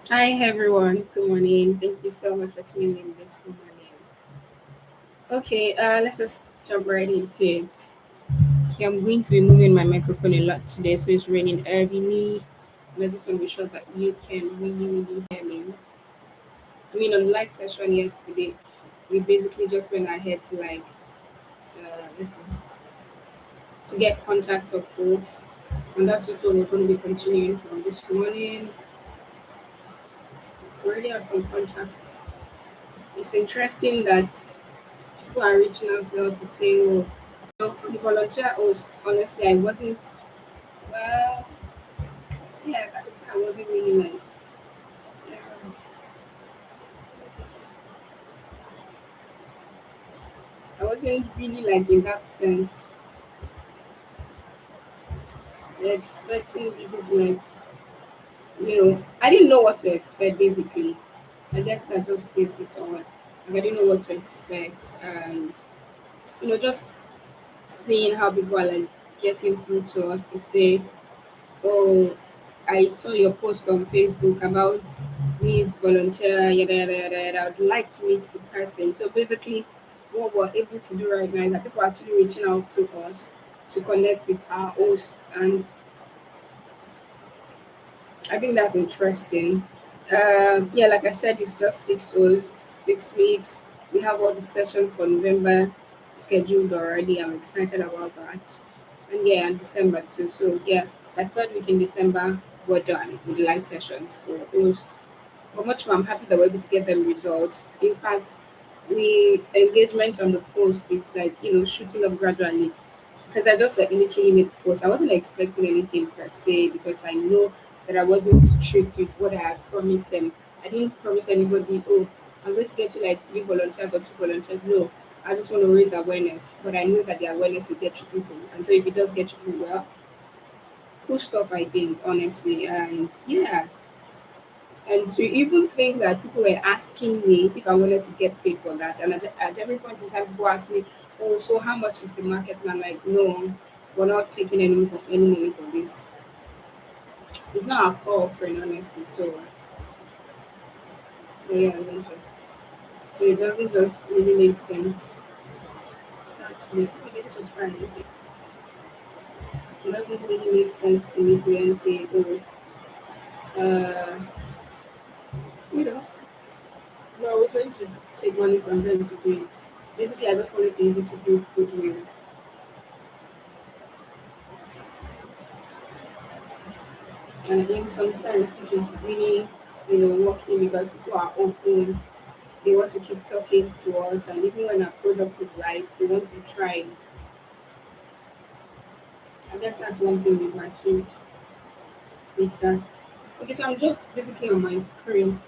Hi everyone, good morning. Thank you so much for tuning in this morning. Okay, let's just jump right into it. Okay, I'm going to be moving my microphone a lot today, so it's raining heavily. And I just want to be sure that you can really hear me. I mean, on the live session yesterday, we basically just went ahead to listen, to get contacts of folks, and that's just what we're going to be continuing from this morning. We already have some contacts. It's interesting that people are reaching out to us to say, oh, so for the volunteer host, honestly, I wasn't, well, yeah, I could say I wasn't really like, I wasn't really like in that sense, expecting people to like, I didn't know what to expect basically. I guess that just says it all. Like, I didn't know what to expect. And, just seeing how people are like getting through to us to say, oh, I saw your post on Facebook about needs volunteer, yada yada yada yada. I'd like to meet the person. So basically, what we're able to do right now is that people are actually reaching out to us to connect with our host, and I think that's interesting. Yeah, like I said, it's just 6 hosts, 6 weeks. We have all the sessions for November scheduled already. I'm excited about that. And yeah, and December too. So yeah, by third week in December, we're done with the live sessions for host. But much more, I'm happy that we're able to get them results. In fact, the engagement on the post is like, shooting up gradually because I just like literally made the post. I wasn't expecting anything per se because I know that I wasn't strict with what I had promised them. I didn't promise anybody, oh, I'm going to get you like 3 volunteers or 2 volunteers. No, I just want to raise awareness. But I know that the awareness will get you people. And so if it does get you people, well, cool stuff, I think, honestly. And yeah, and to even think that people were asking me if I wanted to get paid for that. And at every point in time, people ask me, oh, so how much is the market? And I'm like, no, we're not taking any money for this. It's not a call offering, honestly. So, yeah, eventually. So it doesn't just really make sense. So actually, okay, this was fine. Okay. It doesn't really make sense to me to then say, oh, uh, you know, no, I was going to take money from them to do it. Basically, I just wanted to use it to do goodwill. And in some sense, which is really, working because people are open. They want to keep talking to us, and even when our product is live, they want to try it. I guess that's one thing we've achieved with that. Okay, so I'm just basically on my screen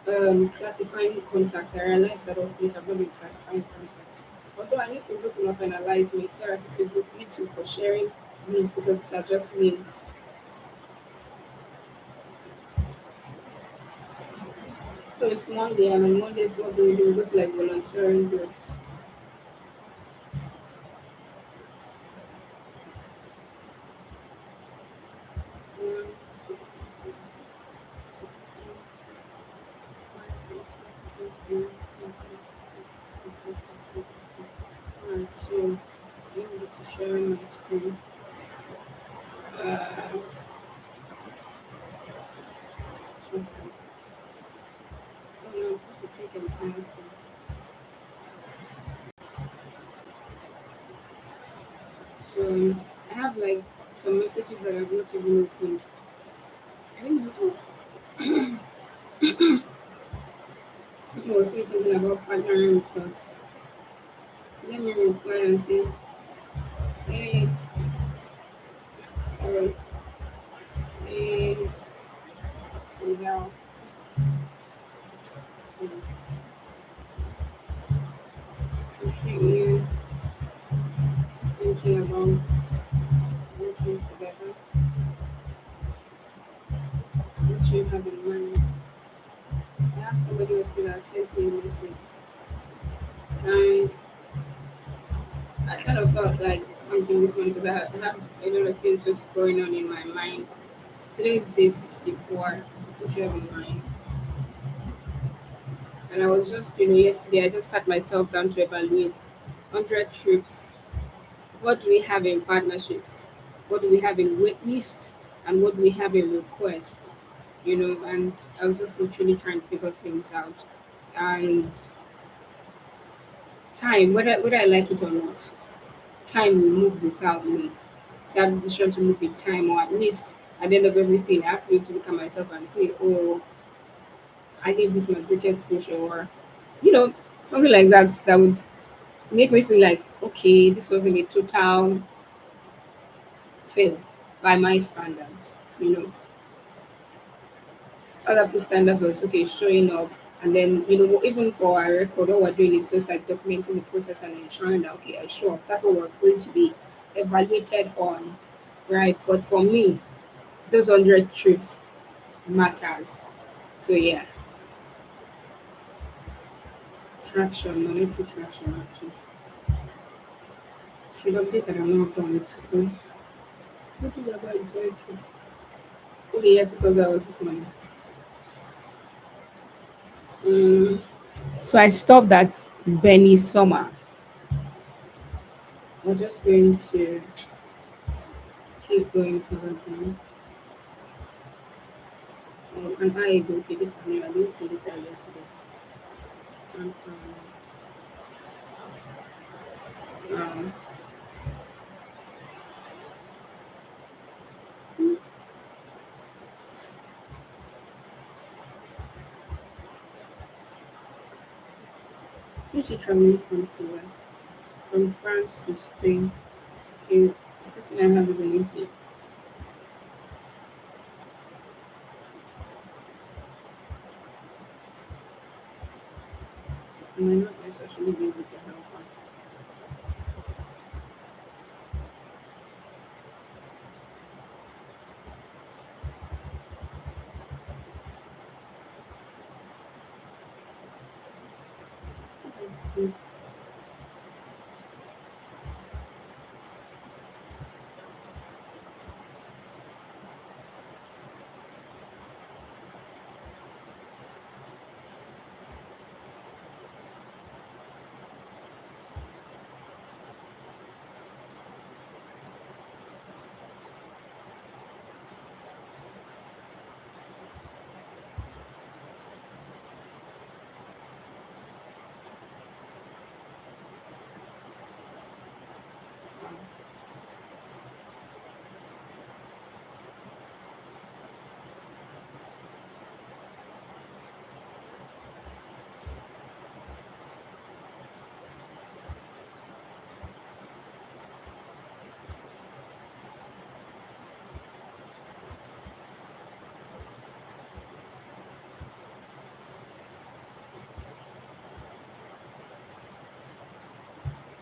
classifying contacts. I realized that of late I've not been classifying contacts. Although I know Facebook will not penalize me, so I see Facebook YouTube for sharing these because these are just links. So it's Monday, and on Mondays, what do? We go to like volunteering groups. One, two, five, six, seven, eight, nine, 10, 11, 12, 13, 14, 15. Alright, so let me go to sharing my screen. Uh, just, oh no, I'm supposed to click entire screen. So I have like some messages that I've not even opened. I think this person was saying something about partnering with us. Let me reply and say, hey, sorry, hey, without please. Appreciate you thinking about working together, what you have in mind. I have somebody else that sent me a message, and I kind of felt like something this morning because I have a lot of things just going on in my mind Today is day 64, which you have in mind. And I was just, yesterday I just sat myself down to evaluate 100 trips. What do we have in partnerships? What do we have in wait list? And what do we have in requests? And I was just literally trying to figure things out. And time, whether I like it or not, time will move without me. So I have a decision to move with time, or at least at the end of everything, I have to be able to look at myself and say, oh, I gave this my greatest push, or, you know, something like that that would make me feel like, okay, this wasn't a total fail by my standards. Other people's standards was okay, showing up. And then, even for our record, all we're doing is just like documenting the process and ensuring that, okay, I show up. That's what we're going to be evaluated on, right? But for me, those 100 trips matters. So, yeah, traction, monetary traction, actually. Should update that I'm not done with school. What is about it? Okay, yes, this was this morning. Mm. So I stopped at Benny Summer. We're just going to keep going further. An hour ago, okay, this is new. I didn't see this earlier today. And um, who's she traveling from to where? From France to Spain. Okay, the person I have is an Italy. I might not necessarily be able to help her. That's good.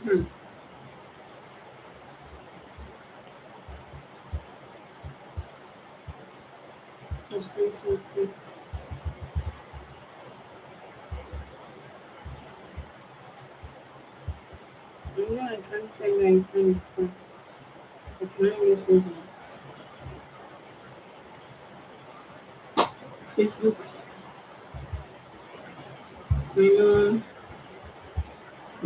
Hmm. Just 2018. No, I can't send my friend request. I can message her. Facebook. I know.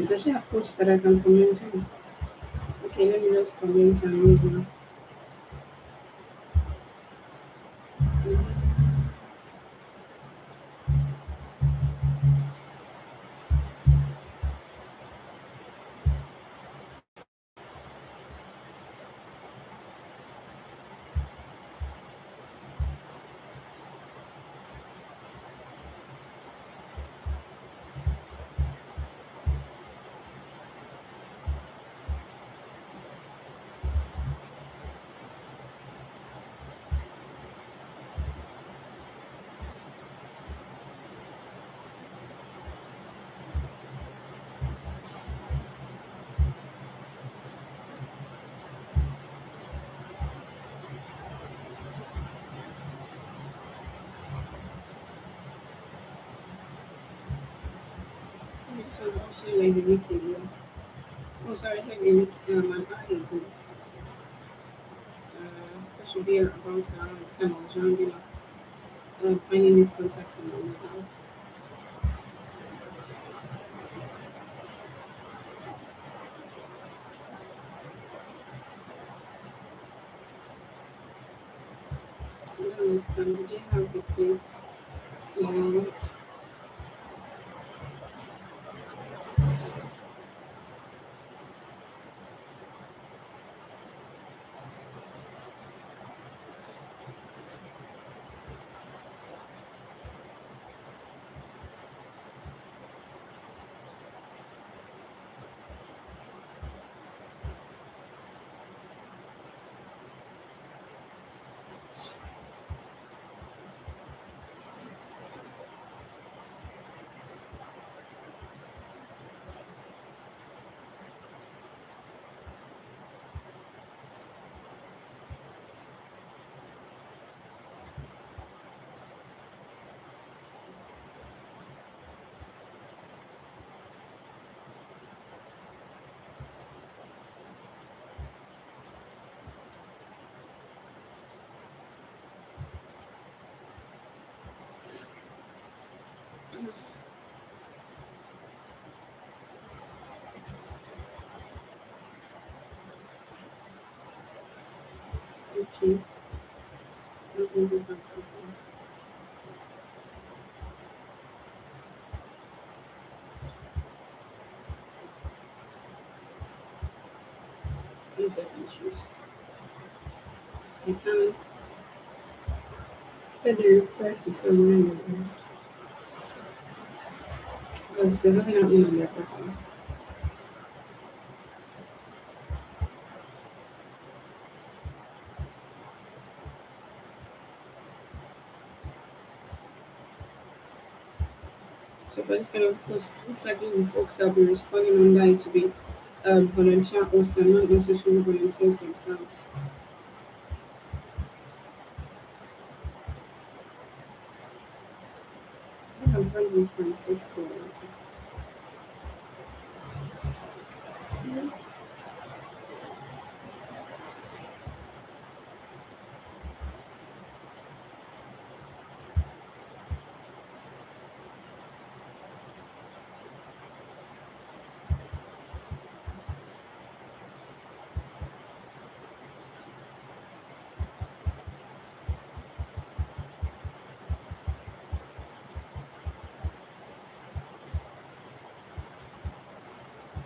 Does she have posts that I can comment on? Okay, let me just comment and move on. This was also like a week ago. Oh, sorry, I said a week, an hour ago. should be about around the time I was rounding up, finding this contact on my mobile. I don't understand. Did you have the place you want? Okay. Let me do something. These are the issues. I can't send the request is on because there's nothing happening on their profile. So for this kind of post, most likely the folks that will be responding online to be volunteer hosts and not necessarily volunteers themselves. I think I'm friends with Francisco.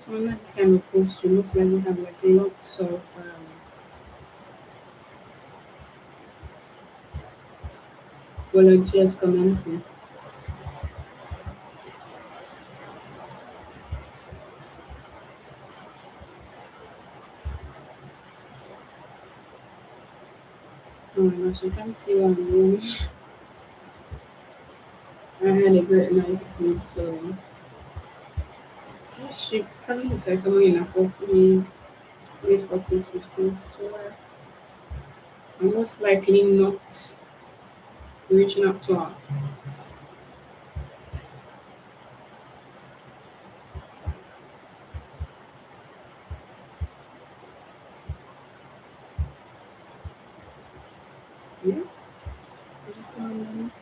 So under this kind of post, you most likely have like lots of volunteers commenting. Oh my gosh, I can't see what I'm doing. I had a great night's sleep, so she probably looks like someone in her 40s, late 40s, 50s. So I'm most likely not reaching out to her. Yeah, I'm just going on.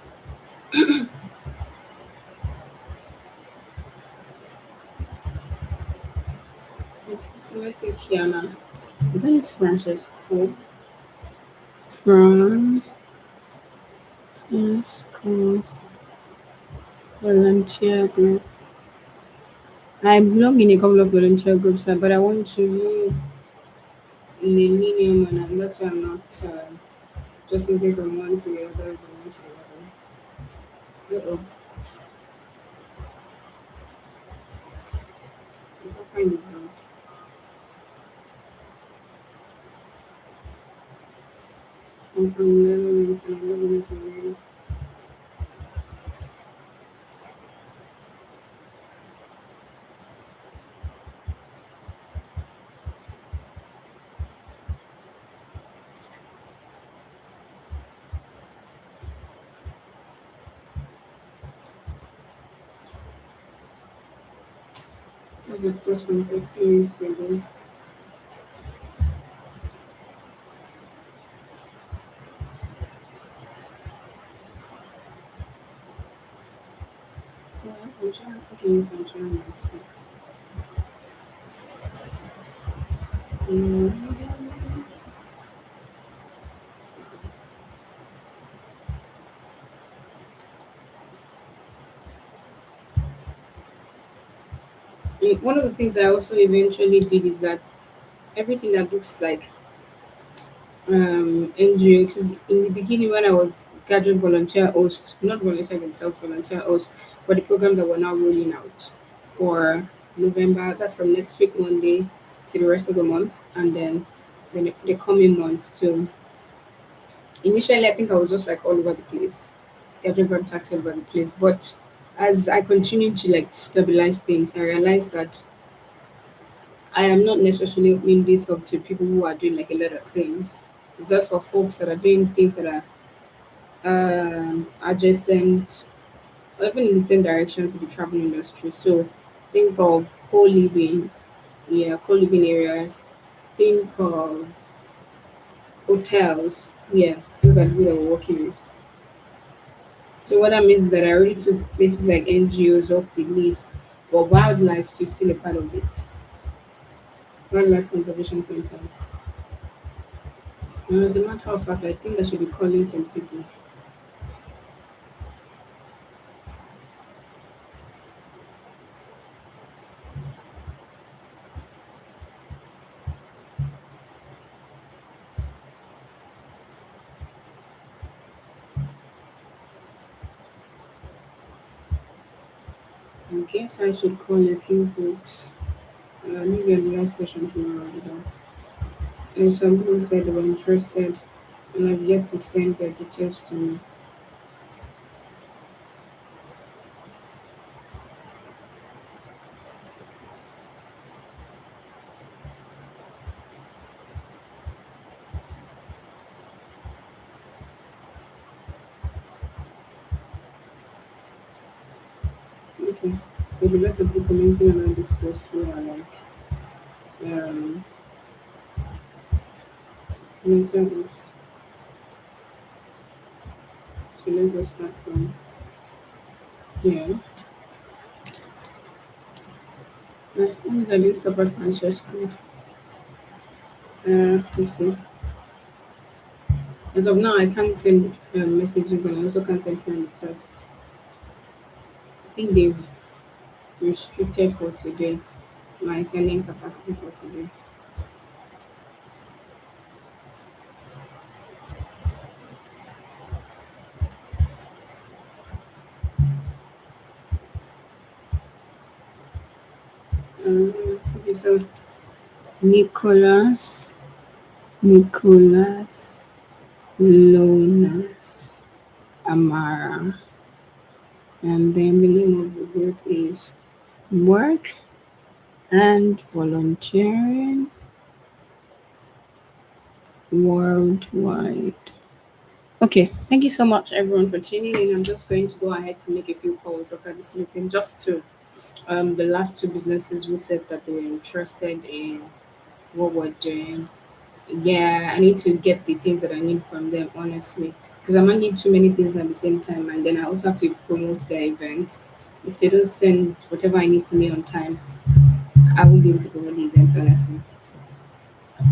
Okay, so let's see Kiana. Is that his Francesco? From Francesco volunteer group. I belong in a couple of volunteer groups, but I want to move in a linear manner. And that's why I'm not just moving from one to the other, from one to the other. Uh-oh, I can't find this out. I'm from Netherlands and I live in Italy. That's a post from 13 minutes ago. I'm sharing. Okay, yes, I'm sharing my screen. Mm, one of the things I also eventually did is that everything that looks like NGO, because in the beginning when I was gathering volunteer host, not volunteer themselves, volunteer host for the program that we're now rolling out for November. That's from next week Monday to the rest of the month, and then the coming month. So initially, I think I was just like all over the place, gathering contact all over the place. But as I continued to like stabilize things, I realized that I am not necessarily opening this up to people who are doing like a lot of things. It's just for folks that are doing things that are adjacent or even in the same direction to the travel industry. So think of co-living, yeah, co-living areas. Think of hotels. Yes, those are the people that we're working with. So what that means is that I already took places like NGOs off the list, but wildlife is still a part of it. Wildlife conservation centers. And as a matter of fact, I think I should be calling some people. I guess I should call a few folks. Maybe on the last session tomorrow with that. And some people said they were interested, and I've yet to send their details to me. Okay. Maybe lots of people commenting on this post who are like um mental health. So let's just start from here. Who is at least about Francesco? Let's see. As of now, I can't send messages and I also can't send friend requests. I think they've restricted for today my sending capacity for today. Okay, so Nicholas, Nicholas, Lonas, Amara, and then the name of the group is Work and Volunteering Worldwide. Okay, thank you so much everyone for tuning in. I'm just going to go ahead to make a few calls after this meeting just to the last two businesses who said that they were interested in what we're doing. Yeah, I need to get the things that I need from them, honestly, because I'm managing too many things at the same time, and then I also have to promote their event. If they don't send whatever I need to me on time, I won't be able to promote the event, honestly.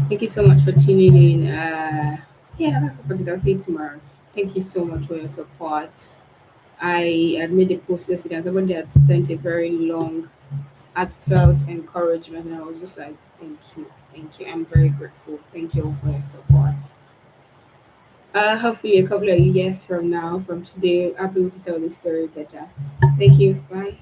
Thank you so much for tuning in. Yeah, that's what I'll see you tomorrow. Thank you so much for your support. I had made a post yesterday, and somebody had sent a very long, heartfelt encouragement, and I was just like, thank you, thank you. I'm very grateful. Thank you all for your support. Hopefully, a couple of years from now, from today, I'll be able to tell this story better. Thank you. Bye.